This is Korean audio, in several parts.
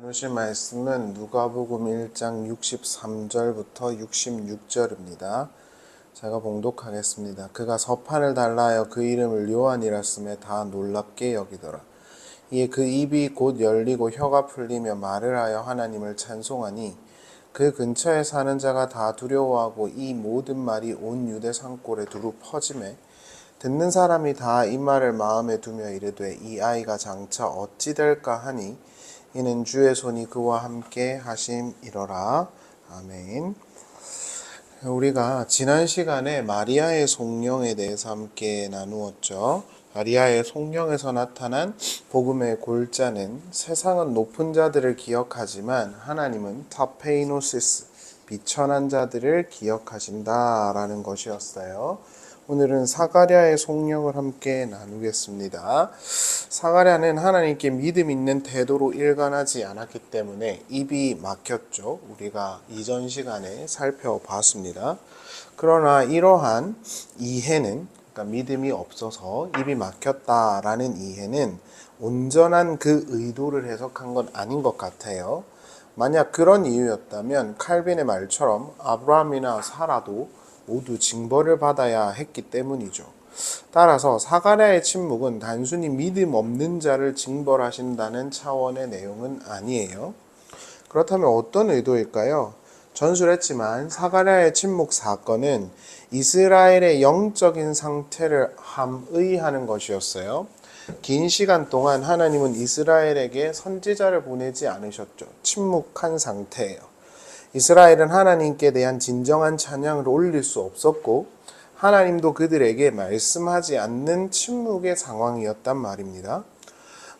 나누실 말씀은 누가복음 1장 63절부터 66절입니다. 제가 봉독하겠습니다. 그가 서판을 달라하여 그 이름을 요한이라 쓰매 다 놀랍게 여기더라. 이에 그 입이 곧 열리고 혀가 풀리며 말을 하여 하나님을 찬송하니 그 근처에 사는 자가 다 두려워하고 이 모든 말이 온 유대 산골에 두루 퍼지매 듣는 사람이 다 이 말을 마음에 두며 이르되 이 아이가 장차 어찌 될까 하니 이는 주의 손이 그와 함께 하심이러라. 아멘. 우리가 지난 시간에 마리아의 송영에 대해서 함께 나누었죠. 마리아의 송영에서 나타난 복음의 골자는 세상은 높은 자들을 기억하지만 하나님은 타페이노시스, 비천한 자들을 기억하신다라는 것이었어요. 오늘은 사가랴의 송영을 함께 나누겠습니다. 사가랴는 하나님께 믿음 있는 태도로 일관하지 않았기 때문에 입이 막혔죠. 우리가 이전 시간에 살펴봤습니다. 그러나 이러한 이해는, 그러니까 믿음이 없어서 입이 막혔다라는 이해는 온전한 그 의도를 해석한 건 아닌 것 같아요. 만약 그런 이유였다면 칼빈의 말처럼 아브라함이나 사라도 모두 징벌을 받아야 했기 때문이죠. 따라서 사가랴의 침묵은 단순히 믿음 없는 자를 징벌하신다는 차원의 내용은 아니에요. 그렇다면 어떤 의도일까요? 전술했지만 사가랴의 침묵 사건은 이스라엘의 영적인 상태를 함의하는 것이었어요. 긴 시간 동안 하나님은 이스라엘에게 선지자를 보내지 않으셨죠. 침묵한 상태예요. 이스라엘은 하나님께 대한 진정한 찬양을 올릴 수 없었고 하나님도 그들에게 말씀하지 않는 침묵의 상황이었단 말입니다.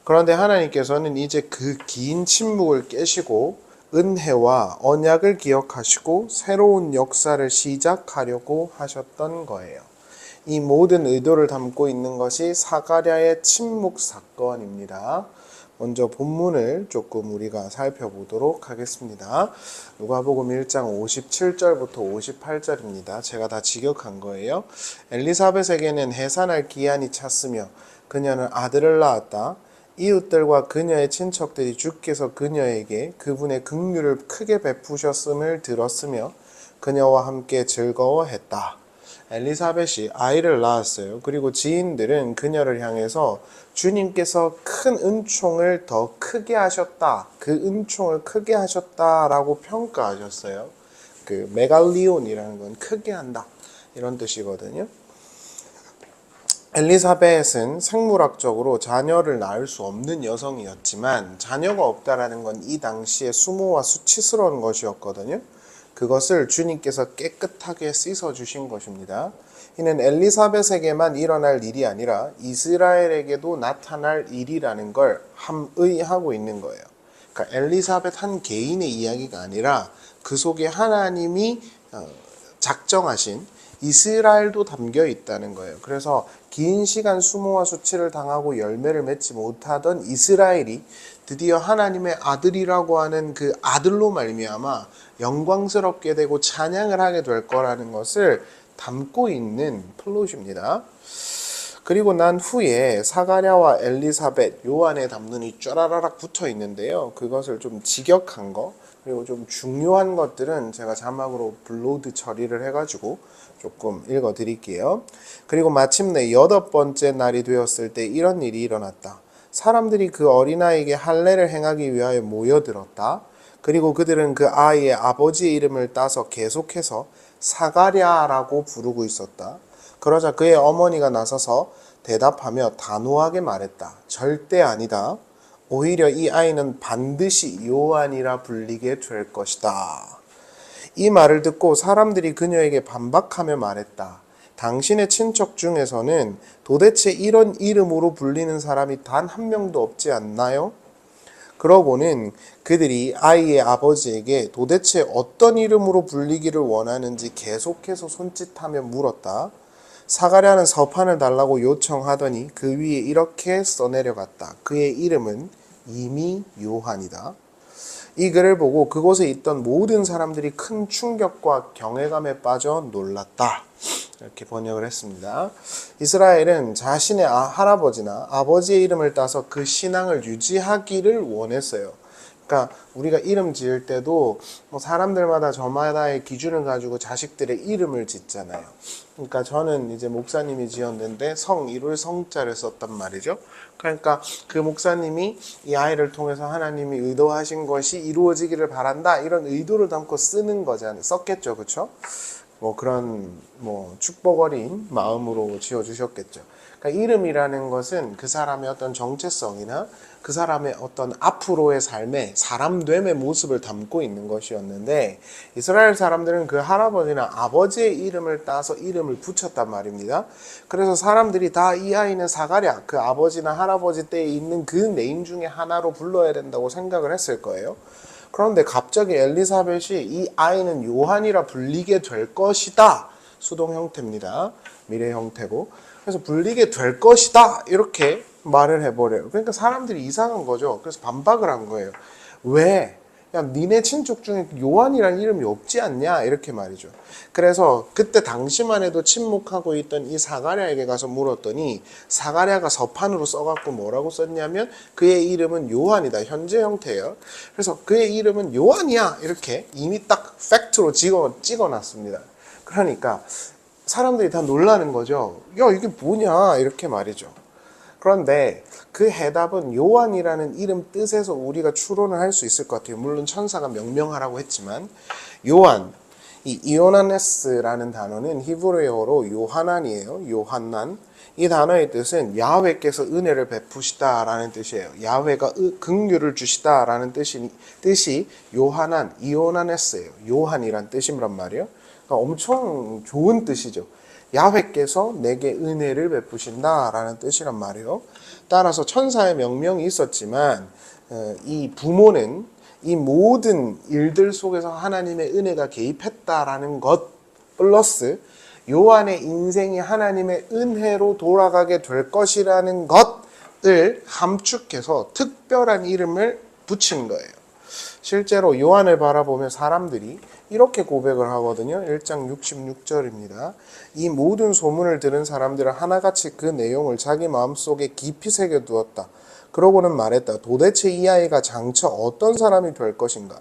그런데 하나님께서는 이제 그 긴 침묵을 깨시고 은혜와 언약을 기억하시고 새로운 역사를 시작하려고 하셨던 거예요. 이 모든 의도를 담고 있는 것이 사가랴의 침묵 사건입니다. 먼저 본문을 조금 우리가 살펴보도록 하겠습니다. 누가복음 1장 57절부터 58절입니다. 제가 다 직역한 거예요. 엘리사벳에게는 해산할 기한이 찼으며 그녀는 아들을 낳았다. 이웃들과 그녀의 친척들이 주께서 그녀에게 그분의 긍휼을 크게 베푸셨음을 들었으며 그녀와 함께 즐거워했다. 엘리사벳이 아이를 낳았어요. 그리고 지인들은 그녀를 향해서 주님께서 큰 은총을 더 크게 하셨다. 그 은총을 크게 하셨다라고 평가하셨어요. 그 메갈리온이라는 건 크게 한다. 이런 뜻이거든요. 엘리사벳은 생물학적으로 자녀를 낳을 수 없는 여성이었지만 자녀가 없다라는 건 이 당시에 수모와 수치스러운 것이었거든요. 그것을 주님께서 깨끗하게 씻어주신 것입니다. 이는 엘리사벳에게만 일어날 일이 아니라 이스라엘에게도 나타날 일이라는 걸 함의하고 있는 거예요. 그러니까 엘리사벳 한 개인의 이야기가 아니라 그 속에 하나님이 작정하신 이스라엘도 담겨 있다는 거예요. 그래서 긴 시간 수모와 수치를 당하고 열매를 맺지 못하던 이스라엘이 드디어 하나님의 아들이라고 하는 그 아들로 말미암아 영광스럽게 되고 찬양을 하게 될 거라는 것을 담고 있는 플롯입니다. 그리고 난 후에 사가랴와 엘리사벳, 요한의 담론이 쫘라라락 붙어 있는데요. 그것을 좀 직역한 거, 그리고 좀 중요한 것들은 제가 자막으로 블로드 처리를 해가지고 조금 읽어드릴게요. 그리고 마침내 8번째 날이 되었을 때 이런 일이 일어났다. 사람들이 그 어린아이에게 할례를 행하기 위하여 모여들었다. 그리고 그들은 그 아이의 아버지의 이름을 따서 계속해서 사가랴라고 부르고 있었다. 그러자 그의 어머니가 나서서 대답하며 단호하게 말했다. 절대 아니다. 오히려 이 아이는 반드시 요한이라 불리게 될 것이다. 이 말을 듣고 사람들이 그녀에게 반박하며 말했다. 당신의 친척 중에서는 도대체 이런 이름으로 불리는 사람이 단 한 명도 없지 않나요? 그러고는 그들이 아이의 아버지에게 도대체 어떤 이름으로 불리기를 원하는지 계속해서 손짓하며 물었다. 사가랴는 서판을 달라고 요청하더니 그 위에 이렇게 써내려갔다. 그의 이름은 이미 요한이다. 이 글을 보고 그곳에 있던 모든 사람들이 큰 충격과 경외감에 빠져 놀랐다. 이렇게 번역을 했습니다. 이스라엘은 자신의 할아버지나 아버지의 이름을 따서 그 신앙을 유지하기를 원했어요. 그러니까 우리가 이름 지을 때도 뭐 사람들마다 저마다의 기준을 가지고 자식들의 이름을 짓잖아요. 그러니까 저는 이제 목사님이 지었는데 성 이룰 성자를 썼단 말이죠. 그러니까 그 목사님이 이 아이를 통해서 하나님이 의도하신 것이 이루어지기를 바란다 이런 의도를 담고 쓰는 거잖아요. 썼겠죠, 그렇죠? 뭐 그런 뭐 축복 어린 마음으로 지어주셨겠죠. 그러니까 이름이라는 것은 그 사람의 어떤 정체성이나 그 사람의 어떤 앞으로의 삶의 사람됨의 모습을 담고 있는 것이었는데 이스라엘 사람들은 그 할아버지나 아버지의 이름을 따서 이름을 붙였단 말입니다. 그래서 사람들이 다 이 아이는 사가랴, 그 아버지나 할아버지 때에 있는 그 네임 중에 하나로 불러야 된다고 생각을 했을 거예요. 그런데 갑자기 엘리사벳이 이 아이는 요한이라 불리게 될 것이다. 수동 형태입니다. 미래 형태고. 그래서 불리게 될 것이다. 이렇게 말을 해버려요. 그러니까 사람들이 이상한 거죠. 그래서 반박을 한 거예요. 왜? 야, 니네 친족 중에 요한이라는 이름이 없지 않냐? 이렇게 말이죠. 그래서 그때 당시만 해도 침묵하고 있던 이 사가랴에게 가서 물었더니 사가랴가 서판으로 써갖고 뭐라고 썼냐면 그의 이름은 요한이다. 현재 형태예요. 그래서 그의 이름은 요한이야. 이렇게 이미 딱 팩트로 찍어놨습니다. 그러니까 사람들이 다 놀라는 거죠. 야, 이게 뭐냐? 이렇게 말이죠. 그런데 그 해답은 요한이라는 이름 뜻에서 우리가 추론을 할 수 있을 것 같아요. 물론 천사가 명명하라고 했지만 요한, 이 이오나네스라는 단어는 히브리어로 요하난이에요. 요한난. 이 단어의 뜻은 야훼께서 은혜를 베푸시다라는 뜻이에요. 야훼가 긍휼을 주시다라는 뜻이 요하난, 이오나네스예요. 요한이란 뜻이란 말이에요. 그러니까 엄청 좋은 뜻이죠. 야훼께서 내게 은혜를 베푸신다라는 뜻이란 말이에요. 따라서 천사의 명명이 있었지만 이 부모는 이 모든 일들 속에서 하나님의 은혜가 개입했다라는 것 플러스 요한의 인생이 하나님의 은혜로 돌아가게 될 것이라는 것을 함축해서 특별한 이름을 붙인 거예요. 실제로 요한을 바라보며 사람들이 이렇게 고백을 하거든요. 1장 66절입니다. 이 모든 소문을 들은 사람들은 하나같이 그 내용을 자기 마음속에 깊이 새겨두었다. 그러고는 말했다. 도대체 이 아이가 장차 어떤 사람이 될 것인가?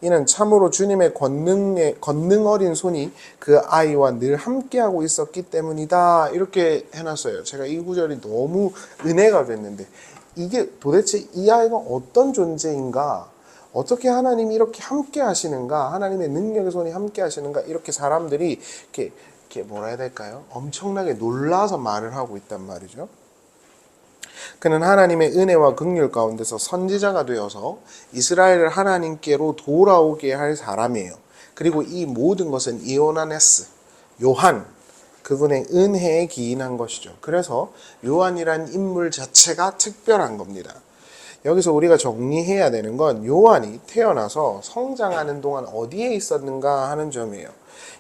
이는 참으로 주님의 권능 어린 손이 그 아이와 늘 함께하고 있었기 때문이다. 이렇게 해놨어요. 제가 이 구절이 너무 은혜가 됐는데 이게 도대체 이 아이가 어떤 존재인가? 어떻게 하나님이 이렇게 함께 하시는가? 하나님의 능력의 손이 함께 하시는가? 이렇게 사람들이 이렇게 뭐라 해야 될까요? 엄청나게 놀라서 말을 하고 있단 말이죠. 그는 하나님의 은혜와 긍휼 가운데서 선지자가 되어서 이스라엘을 하나님께로 돌아오게 할 사람이에요. 그리고 이 모든 것은 이오나네스, 요한, 그분의 은혜에 기인한 것이죠. 그래서 요한이란 인물 자체가 특별한 겁니다. 여기서 우리가 정리해야 되는 건 요한이 태어나서 성장하는 동안 어디에 있었는가 하는 점이에요.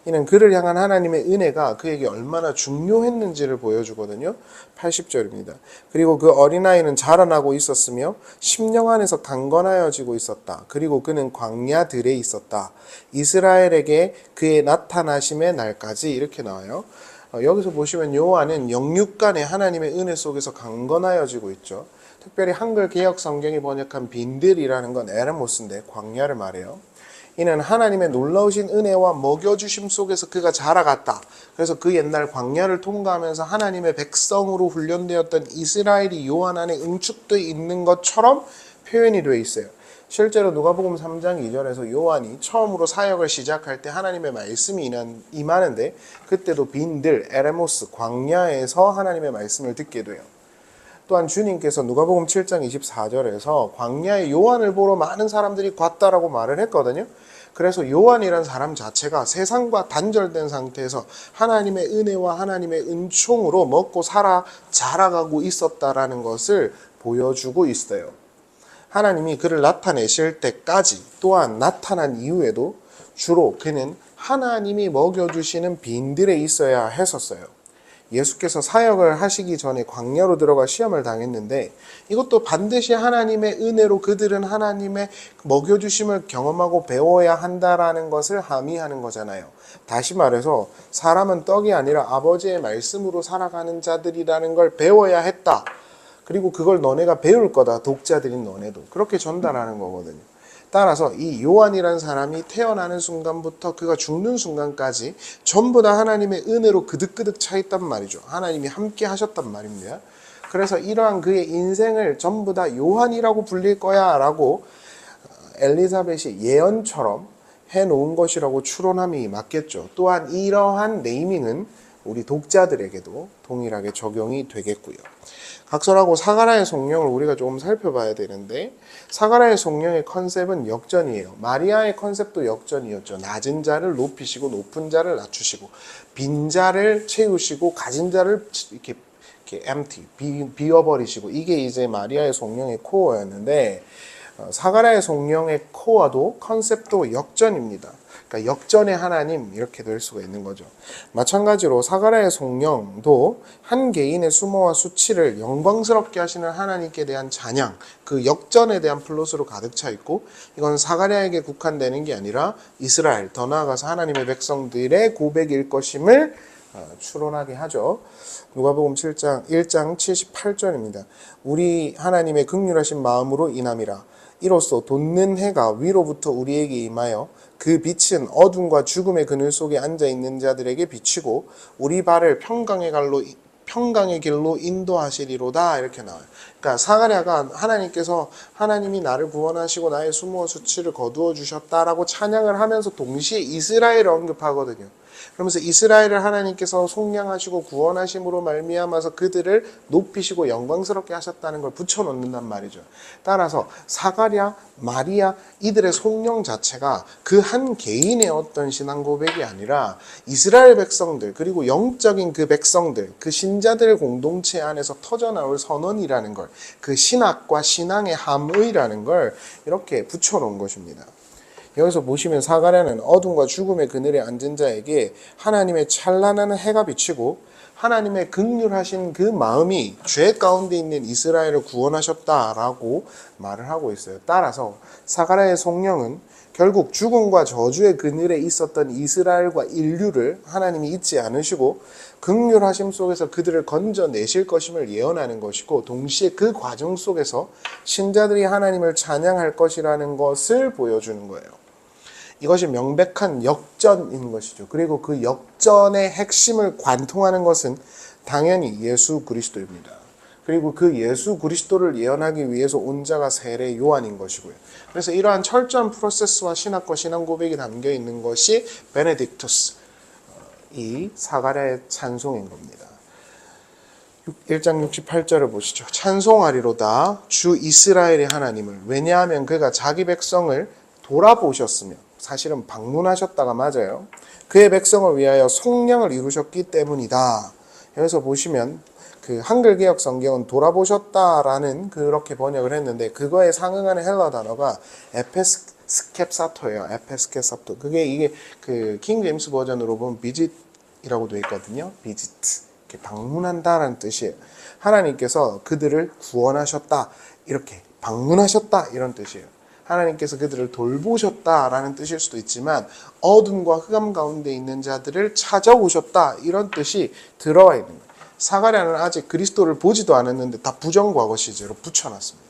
이는 그를 향한 하나님의 은혜가 그에게 얼마나 중요했는지를 보여주거든요. 80절입니다. 그리고 그 어린아이는 자라나고 있었으며 심령 안에서 강건하여지고 있었다. 그리고 그는 광야들에 있었다. 이스라엘에게 그의 나타나심의 날까지 이렇게 나와요. 여기서 보시면 요한은 영육간의 하나님의 은혜 속에서 강건하여지고 있죠. 특별히 한글 개역 성경이 번역한 빈들이라는 건 에르모스인데 광야를 말해요. 이는 하나님의 놀라우신 은혜와 먹여주심 속에서 그가 자라갔다. 그래서 그 옛날 광야를 통과하면서 하나님의 백성으로 훈련되었던 이스라엘이 요한 안에 응축되어 있는 것처럼 표현이 되어 있어요. 실제로 누가복음 3장 2절에서 요한이 처음으로 사역을 시작할 때 하나님의 말씀이 임하는데 그때도 빈들, 에레모스, 광야에서 하나님의 말씀을 듣게 돼요. 또한 주님께서 누가복음 7장 24절에서 광야에 요한을 보러 많은 사람들이 갔다라고 말을 했거든요. 그래서 요한이라는 사람 자체가 세상과 단절된 상태에서 하나님의 은혜와 하나님의 은총으로 먹고 살아 자라가고 있었다라는 것을 보여주고 있어요. 하나님이 그를 나타내실 때까지 또한 나타난 이후에도 주로 그는 하나님이 먹여주시는 빈들에 있어야 했었어요. 예수께서 사역을 하시기 전에 광야로 들어가 시험을 당했는데 이것도 반드시 하나님의 은혜로 그들은 하나님의 먹여주심을 경험하고 배워야 한다라는 것을 함의하는 거잖아요. 다시 말해서 사람은 떡이 아니라 아버지의 말씀으로 살아가는 자들이라는 걸 배워야 했다. 그리고 그걸 너네가 배울 거다. 독자들인 너네도. 그렇게 전달하는 거거든요. 따라서 이 요한이라는 사람이 태어나는 순간부터 그가 죽는 순간까지 전부 다 하나님의 은혜로 그득그득 차 있단 말이죠. 하나님이 함께 하셨단 말입니다. 그래서 이러한 그의 인생을 전부 다 요한이라고 불릴 거야 라고 엘리사벳이 예언처럼 해놓은 것이라고 추론함이 맞겠죠. 또한 이러한 네이밍은 우리 독자들에게도 동일하게 적용이 되겠고요. 각설하고 사가랴의 성령을 우리가 조금 살펴봐야 되는데, 사가랴의 성령의 컨셉은 역전이에요. 마리아의 컨셉도 역전이었죠. 낮은 자를 높이시고 높은 자를 낮추시고, 빈 자를 채우시고 가진 자를 이렇게 empty, 비워버리시고, 이게 이제 마리아의 성령의 코어였는데, 사가랴의 성령의 코어도 컨셉도 역전입니다. 그러니까 역전의 하나님 이렇게 될 수가 있는 거죠. 마찬가지로 사가랴의 성령도 한 개인의 수모와 수치를 영광스럽게 하시는 하나님께 대한 찬양, 그 역전에 대한 플롯으로 가득 차 있고, 이건 사가랴에게 국한되는 게 아니라 이스라엘, 더 나아가서 하나님의 백성들의 고백일 것임을 추론하게 하죠. 누가복음 1장 78절입니다. 우리 하나님의 긍휼하신 마음으로 인함이라. 이로써 돋는 해가 위로부터 우리에게 임하여 그 빛은 어둠과 죽음의 그늘 속에 앉아있는 자들에게 비치고 우리 발을 평강의 길로 인도하시리로다. 이렇게 나와요. 그러니까 사가랴가 하나님이 나를 구원하시고 나의 수모와 수치를 거두어 주셨다라고 찬양을 하면서 동시에 이스라엘을 언급하거든요. 그러면서 이스라엘을 하나님께서 속량하시고 구원하심으로 말미암아서 그들을 높이시고 영광스럽게 하셨다는 걸 붙여놓는단 말이죠. 따라서 사가랴, 마리아 이들의 속령 자체가 그 한 개인의 어떤 신앙 고백이 아니라 이스라엘 백성들, 그리고 영적인 그 백성들, 그 신자들 공동체 안에서 터져나올 선언이라는 걸, 그 신학과 신앙의 함의라는 걸 이렇게 붙여놓은 것입니다. 여기서 보시면 사가랴는 어둠과 죽음의 그늘에 앉은 자에게 하나님의 찬란한 해가 비치고 하나님의 긍휼하신 그 마음이 죄 가운데 있는 이스라엘을 구원하셨다라고 말을 하고 있어요. 따라서 사가랴의 성령은 결국 죽음과 저주의 그늘에 있었던 이스라엘과 인류를 하나님이 잊지 않으시고 긍휼하심 속에서 그들을 건져내실 것임을 예언하는 것이고, 동시에 그 과정 속에서 신자들이 하나님을 찬양할 것이라는 것을 보여주는 거예요. 이것이 명백한 역전인 것이죠. 그리고 그 역전의 핵심을 관통하는 것은 당연히 예수 그리스도입니다. 그리고 그 예수 그리스도를 예언하기 위해서 온 자가 세례 요한인 것이고요. 그래서 이러한 철저한 프로세스와 신학과 신앙 고백이 담겨 있는 것이 베네딕투스, 이 사가랴의 찬송인 겁니다. 1장 68절을 보시죠. 찬송하리로다 주 이스라엘의 하나님을, 왜냐하면 그가 자기 백성을 돌아보셨으며, 사실은 방문하셨다가 맞아요. 그의 백성을 위하여 속량을 이루셨기 때문이다. 여기서 보시면 그 한글개혁 성경은 돌아보셨다라는 그렇게 번역을 했는데, 그거에 상응하는 헬라 단어가 에페스케사토예요. 에페스케사토. 이게 그 킹 제임스 버전으로 보면 비짓이라고 되어 있거든요. 비지트. 이렇게 방문한다라는 뜻이에요. 하나님께서 그들을 구원하셨다, 이렇게 방문하셨다, 이런 뜻이에요. 하나님께서 그들을 돌보셨다라는 뜻일 수도 있지만, 어둠과 흑암 가운데 있는 자들을 찾아오셨다, 이런 뜻이 들어와 있는 거예요. 사가랴는 아직 그리스도를 보지도 않았는데 다 부정과거 시제로 붙여놨습니다.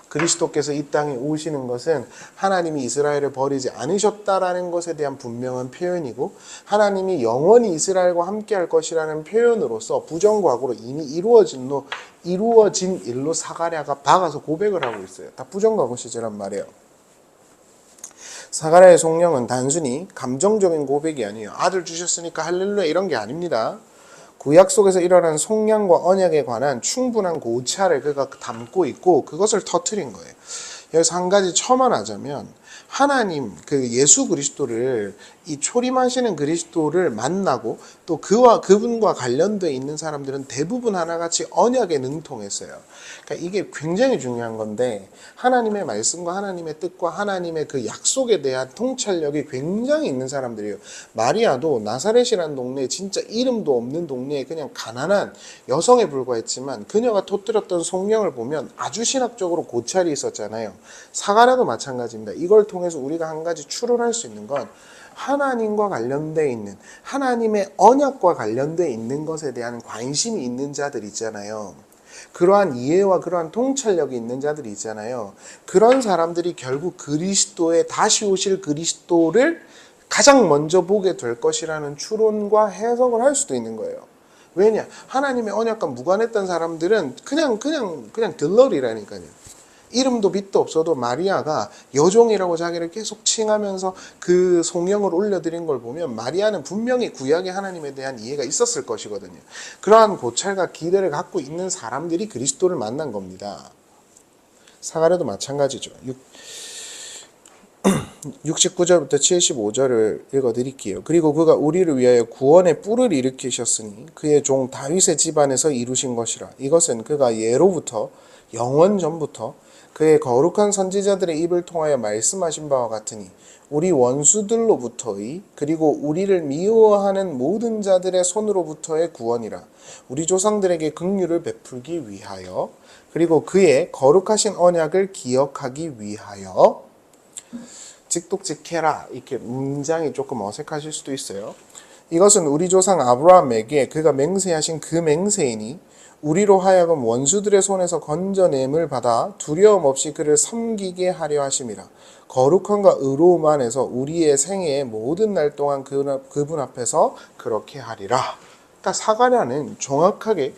그리스도께서 이 땅에 오시는 것은 하나님이 이스라엘을 버리지 않으셨다라는 것에 대한 분명한 표현이고, 하나님이 영원히 이스라엘과 함께 할 것이라는 표현으로서 부정과거로 이미 이루어진 일로 사가랴가 박아서 고백을 하고 있어요. 다 부정과거 시제란 말이에요. 사가랴의 성령은 단순히 감정적인 고백이 아니에요. 아들 주셨으니까 할렐루야 이런 게 아닙니다. 구약 속에서 일어난 속량과 언약에 관한 충분한 고찰을 그가 담고 있고, 그것을 터뜨린 거예요. 여기서 한 가지 첨언하자면, 하나님 그 예수 그리스도를, 이 초림하시는 그리스도를 만나고 또 그분과 관련되어 있는 사람들은 대부분 하나같이 언약에 능통했어요. 그러니까 이게 굉장히 중요한 건데, 하나님의 말씀과 하나님의 뜻과 하나님의 그 약속에 대한 통찰력이 굉장히 있는 사람들이에요. 마리아도 나사렛이라는 동네에, 진짜 이름도 없는 동네에 그냥 가난한 여성에 불과했지만, 그녀가 터뜨렸던 성령을 보면 아주 신학적으로 고찰이 있었잖아요. 사가랴도 마찬가지입니다. 이걸 통해서 우리가 한 가지 추론할 수 있는 건, 하나님과 관련되어 있는, 하나님의 언약과 관련되어 있는 것에 대한 관심이 있는 자들 있잖아요. 그러한 이해와 그러한 통찰력이 있는 자들이 있잖아요. 그런 사람들이 결국 그리스도의 다시 오실 그리스도를 가장 먼저 보게 될 것이라는 추론과 해석을 할 수도 있는 거예요. 왜냐? 하나님의 언약과 무관했던 사람들은 그냥 들러리라니까요. 이름도 빛도 없어도 마리아가 여종이라고 자기를 계속 칭하면서 그 송영을 올려드린 걸 보면 마리아는 분명히 구약의 하나님에 대한 이해가 있었을 것이거든요. 그러한 고찰과 기대를 갖고 있는 사람들이 그리스도를 만난 겁니다. 사가랴도 마찬가지죠. 69절부터 75절을 읽어드릴게요. 그리고 그가 우리를 위하여 구원의 뿔을 일으키셨으니 그의 종 다윗의 집안에서 이루신 것이라. 이것은 그가 예로부터 영원 전부터 그의 거룩한 선지자들의 입을 통하여 말씀하신 바와 같으니 우리 원수들로부터의 그리고 우리를 미워하는 모든 자들의 손으로부터의 구원이라. 우리 조상들에게 긍휼을 베풀기 위하여 그리고 그의 거룩하신 언약을 기억하기 위하여. 직독직해라, 이렇게 문장이 조금 어색하실 수도 있어요. 이것은 우리 조상 아브라함에게 그가 맹세하신 그 맹세이니 우리로 하여금 원수들의 손에서 건져냄을 받아 두려움 없이 그를 섬기게 하려 하심이라. 거룩함과 의로움 안에서 우리의 생애의 모든 날 동안 그분 앞에서 그렇게 하리라. 그러니까 사가랴는 정확하게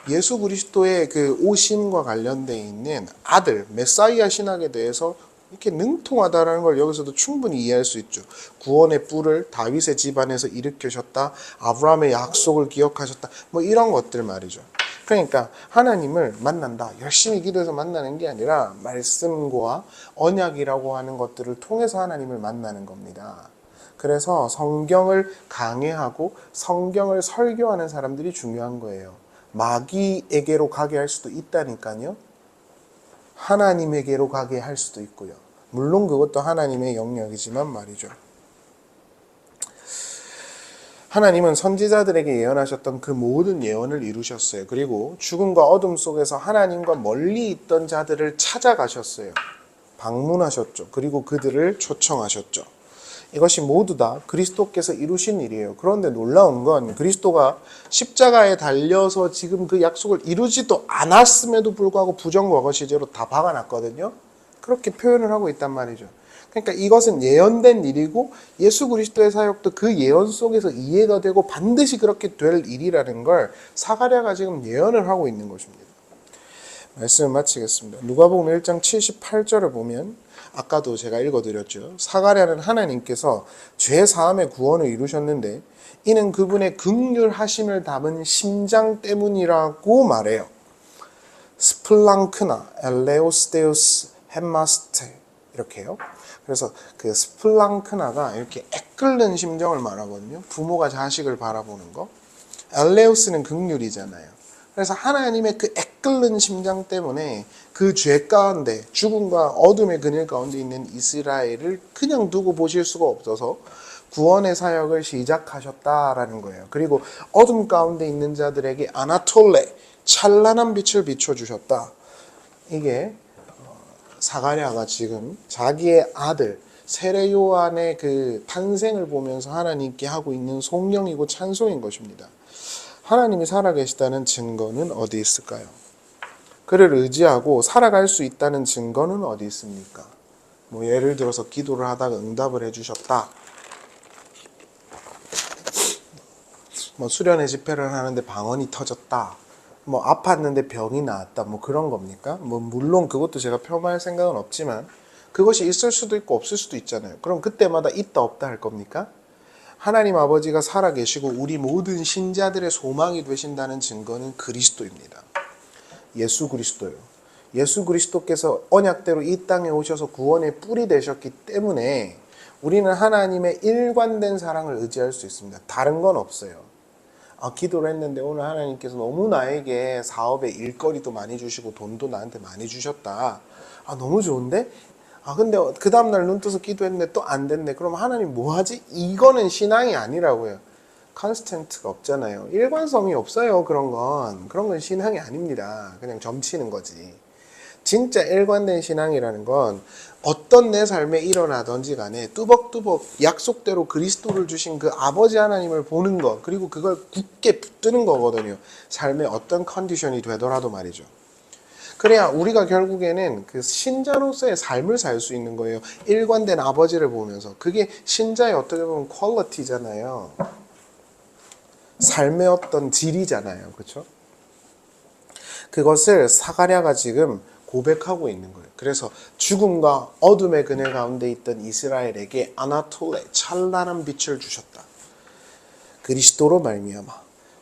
예수 그리스도의 그 오심과 관련되어 있는 아들 메사이아 신학에 대해서 이렇게 능통하다라는 걸 여기서도 충분히 이해할 수 있죠. 구원의 뿔을 다윗의 집안에서 일으키셨다. 아브라함의 약속을 기억하셨다. 뭐 이런 것들 말이죠. 그러니까 하나님을 만난다. 열심히 기도해서 만나는 게 아니라 말씀과 언약이라고 하는 것들을 통해서 하나님을 만나는 겁니다. 그래서 성경을 강해하고 성경을 설교하는 사람들이 중요한 거예요. 마귀에게로 가게 할 수도 있다니까요. 하나님에게로 가게 할 수도 있고요. 물론 그것도 하나님의 영역이지만 말이죠. 하나님은 선지자들에게 예언하셨던 그 모든 예언을 이루셨어요. 그리고 죽음과 어둠 속에서 하나님과 멀리 있던 자들을 찾아가셨어요. 방문하셨죠. 그리고 그들을 초청하셨죠. 이것이 모두 다 그리스도께서 이루신 일이에요. 그런데 놀라운 건 그리스도가 십자가에 달려서 지금 그 약속을 이루지도 않았음에도 불구하고 부정과거 시제로 다 박아놨거든요. 그렇게 표현을 하고 있단 말이죠. 그러니까 이것은 예언된 일이고 예수 그리스도의 사역도 그 예언 속에서 이해가 되고 반드시 그렇게 될 일이라는 걸 사가랴가 지금 예언을 하고 있는 것입니다. 말씀을 마치겠습니다. 누가복음 1장 78절을 보면 아까도 제가 읽어드렸죠. 사가랴는 하나님께서 죄 사함의 구원을 이루셨는데 이는 그분의 긍휼하심을 담은 심장 때문이라고 말해요. 스플랑크나 엘레오스데우스 햄마스테 이렇게요. 그래서 그 스플랑크나가 이렇게 애끓는 심정을 말하거든요. 부모가 자식을 바라보는 거. 엘레오스는 긍휼이잖아요. 그래서 하나님의 그 애끓는 심장 때문에 그 죄 가운데 죽음과 어둠의 그늘 가운데 있는 이스라엘을 그냥 두고 보실 수가 없어서 구원의 사역을 시작하셨다라는 거예요. 그리고 어둠 가운데 있는 자들에게 아나톨레, 찬란한 빛을 비춰주셨다. 이게 사가랴가 지금 자기의 아들 세례 요한의 그 탄생을 보면서 하나님께 하고 있는 송영이고 찬송인 것입니다. 하나님이 살아계시다는 증거는 어디 있을까요? 그를 의지하고 살아갈 수 있다는 증거는 어디 있습니까? 뭐 예를 들어서 기도를 하다가 응답을 해주셨다. 뭐 수련회 집회를 하는데 방언이 터졌다. 뭐 아팠는데 병이 나았다. 뭐 그런 겁니까? 뭐 물론 그것도 제가 폄하할 생각은 없지만 그것이 있을 수도 있고 없을 수도 있잖아요. 그럼 그때마다 있다 없다 할 겁니까? 하나님 아버지가 살아계시고 우리 모든 신자들의 소망이 되신다는 증거는 그리스도입니다. 예수 그리스도요. 예수 그리스도께서 언약대로 이 땅에 오셔서 구원의 뿔이 되셨기 때문에 우리는 하나님의 일관된 사랑을 의지할 수 있습니다. 다른 건 없어요. 기도를 했는데 오늘 하나님께서 너무 나에게 사업에 일거리도 많이 주시고 돈도 나한테 많이 주셨다. 너무 좋은데? 근데 그 다음날 눈 떠서 기도했는데 또 안 됐네. 그럼 하나님 뭐 하지? 이거는 신앙이 아니라고요. 컨스턴트가 없잖아요. 일관성이 없어요. 그런 건 신앙이 아닙니다. 그냥 점치는 거지. 진짜 일관된 신앙이라는 건 어떤 내 삶에 일어나든지 간에 뚜벅뚜벅 약속대로 그리스도를 주신 그 아버지 하나님을 보는 것, 그리고 그걸 굳게 붙드는 거거든요. 삶의 어떤 컨디션이 되더라도 말이죠. 그래야 우리가 결국에는 그 신자로서의 삶을 살 수 있는 거예요. 일관된 아버지를 보면서. 그게 신자의 어떻게 보면 퀄리티잖아요. 삶의 어떤 질이잖아요. 그렇죠? 그것을 사가랴가 지금 고백하고 있는 거예요. 그래서 죽음과 어둠의 그늘 가운데 있던 이스라엘에게 아나톨레, 찬란한 빛을 주셨다. 그리스도로 말미암아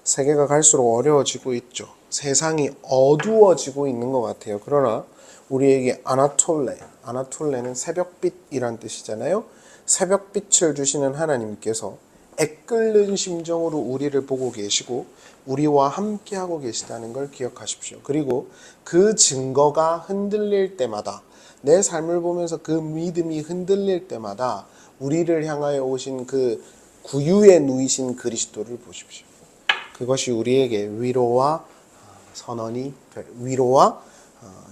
세계가 갈수록 어려워지고 있죠. 세상이 어두워지고 있는 것 같아요. 그러나 우리에게 아나톨레는 새벽빛이란 뜻이잖아요. 새벽빛을 주시는 하나님께서 애끓는 심정으로 우리를 보고 계시고 우리와 함께하고 계시다는 걸 기억하십시오. 그리고 그 증거가 흔들릴 때마다, 내 삶을 보면서 그 믿음이 흔들릴 때마다 우리를 향하여 오신 그 구유에 누이신 그리스도를 보십시오. 그것이 우리에게 위로와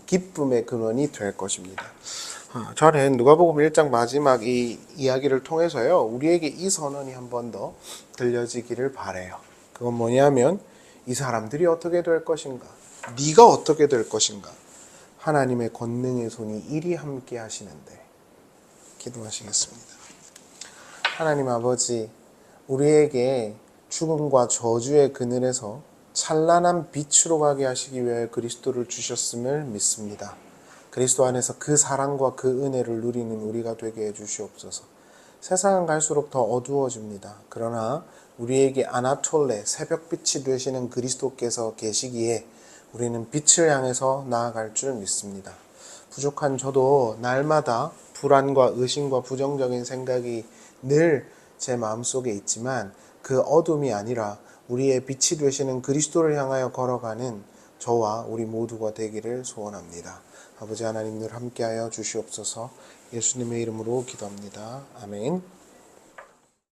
기쁨의 근원이 될 것입니다. 저는 누가복음 1장 마지막 이 이야기를 통해서요, 우리에게 이 선언이 한 번 더 들려지기를 바라요. 그건 뭐냐면, 이 사람들이 어떻게 될 것인가? 네가 어떻게 될 것인가? 하나님의 권능의 손이 이리 함께 하시는데. 기도하시겠습니다. 하나님 아버지, 우리에게 죽음과 저주의 그늘에서 찬란한 빛으로 가게 하시기 위해 그리스도를 주셨음을 믿습니다. 그리스도 안에서 그 사랑과 그 은혜를 누리는 우리가 되게 해주시옵소서. 세상은 갈수록 더 어두워집니다. 그러나 우리에게 아나톨레, 새벽빛이 되시는 그리스도께서 계시기에 우리는 빛을 향해서 나아갈 줄 믿습니다. 부족한 저도 날마다 불안과 의심과 부정적인 생각이 늘 제 마음속에 있지만 그 어둠이 아니라 우리의 빛이 되시는 그리스도를 향하여 걸어가는 저와 우리 모두가 되기를 소원합니다. 아버지 하나님 늘 함께하여 주시옵소서. 예수님의 이름으로 기도합니다. 아멘.